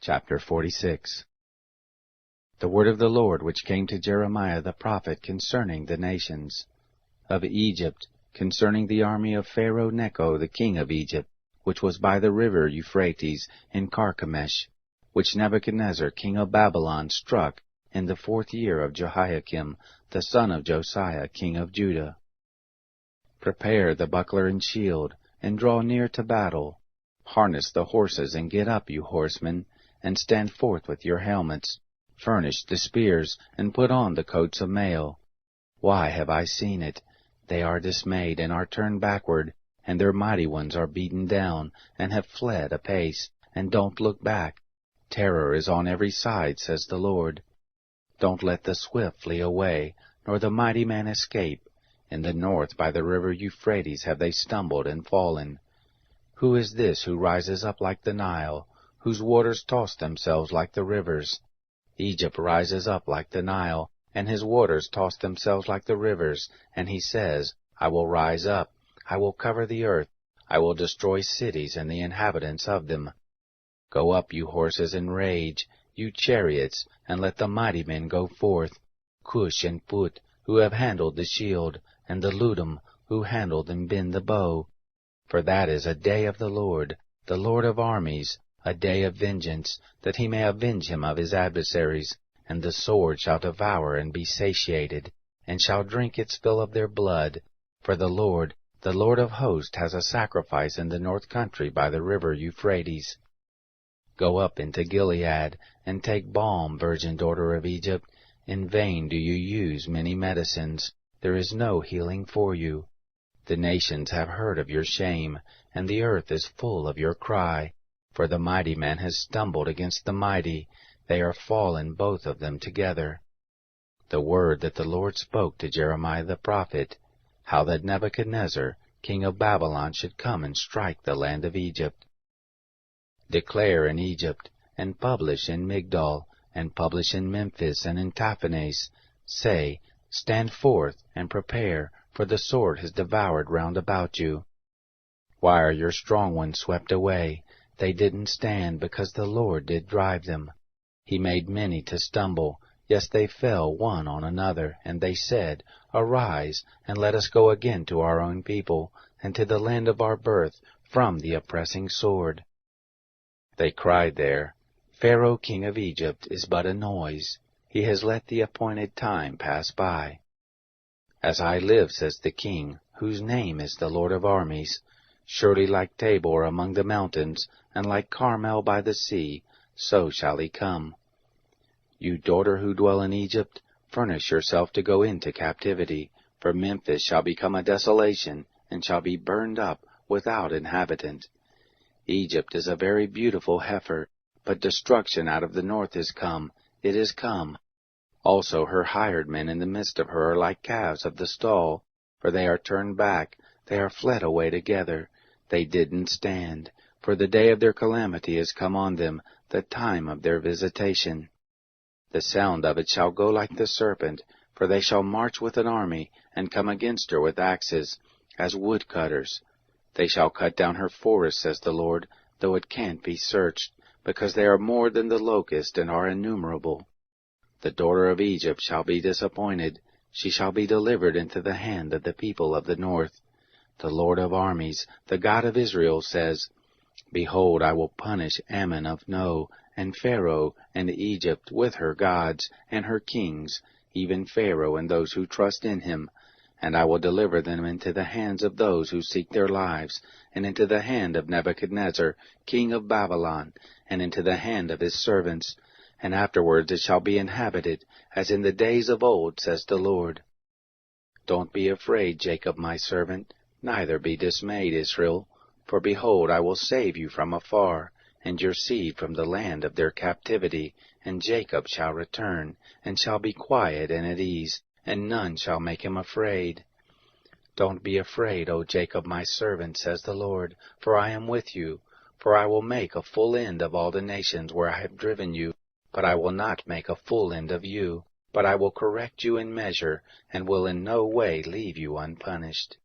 Chapter 46. The word of the Lord which came to Jeremiah the prophet concerning the nations of Egypt, concerning the army of Pharaoh Necho the king of Egypt, which was by the river Euphrates in Carchemish, which Nebuchadnezzar king of Babylon struck in the 4th year of Jehoiakim the son of Josiah king of Judah. Prepare the buckler and shield, and draw near to battle. Harness the horses, and get up, you horsemen, and stand forth with your helmets. Furnish the spears, and put on the coats of mail. Why have I seen it? They are dismayed, and are turned backward, and their mighty ones are beaten down, and have fled apace, and don't look back. Terror is on every side, says the Lord. Don't let the swift flee away, nor the mighty man escape. In the north by the river Euphrates have they stumbled and fallen. Who is this who rises up like the Nile, whose waters toss themselves like the rivers? Egypt rises up like the Nile, and his waters toss themselves like the rivers, and he says, I will rise up, I will cover the earth, I will destroy cities and the inhabitants of them. Go up, you horses, and rage, you chariots, and let the mighty men go forth, Cush and Put, who have handled the shield, and the Ludum, who handled and bend the bow. For that is a day of the Lord of armies, a day of vengeance, that he may avenge him of his adversaries. And the sword shall devour and be satiated, and shall drink its fill of their blood. For the Lord of hosts, has a sacrifice in the north country by the river Euphrates. Go up into Gilead, and take balm, virgin daughter of Egypt. In vain do you use many medicines. There is no healing for you. The nations have heard of your shame, and the earth is full of your cry. For the mighty man has stumbled against the mighty. They are fallen, both of them together. The word that the Lord spoke to Jeremiah the prophet, how that Nebuchadnezzar, king of Babylon, should come and strike the land of Egypt. Declare in Egypt, and publish in Migdol, and publish in Memphis and in Tahpanhes. Say, stand forth, and prepare, for the sword has devoured round about you. Why are your strong ones swept away? They didn't stand, because the Lord did drive them. He made many to stumble. Yes, they fell one on another, and they said, Arise, and let us go again to our own people, and to the land of our birth, from the oppressing sword. They cried there, Pharaoh king of Egypt is but a noise. He has let the appointed time pass by. As I live, says the King, whose name is the Lord of armies, surely like Tabor among the mountains, and like Carmel by the sea, so shall he come. You daughter who dwell in Egypt, furnish yourself to go into captivity, for Memphis shall become a desolation, and shall be burned up without inhabitant. Egypt is a very beautiful heifer, but destruction out of the north is come, it is come. Also her hired men in the midst of her are like calves of the stall, for they are turned back, they are fled away together. They didn't stand, for the day of their calamity is come on them, the time of their visitation. The sound of it shall go like the serpent, for they shall march with an army, and come against her with axes, as woodcutters. They shall cut down her forest, says the Lord, though it can't be searched, because they are more than the locust, and are innumerable. The daughter of Egypt shall be disappointed, she shall be delivered into the hand of the people of the north. The Lord of armies, the God of Israel, says, Behold, I will punish Ammon of No, and Pharaoh, and Egypt with her gods, and her kings, even Pharaoh and those who trust in him, and I will deliver them into the hands of those who seek their lives, and into the hand of Nebuchadnezzar, king of Babylon, and into the hand of his servants. And afterwards it shall be inhabited, as in the days of old, says the Lord. Don't be afraid, Jacob my servant, neither be dismayed, Israel. For behold, I will save you from afar, and your seed from the land of their captivity, and Jacob shall return, and shall be quiet and at ease, and none shall make him afraid. Don't be afraid, O Jacob my servant, says the Lord, for I am with you. For I will make a full end of all the nations where I have driven you, but I will not make a full end of you, but I will correct you in measure, and will in no way leave you unpunished.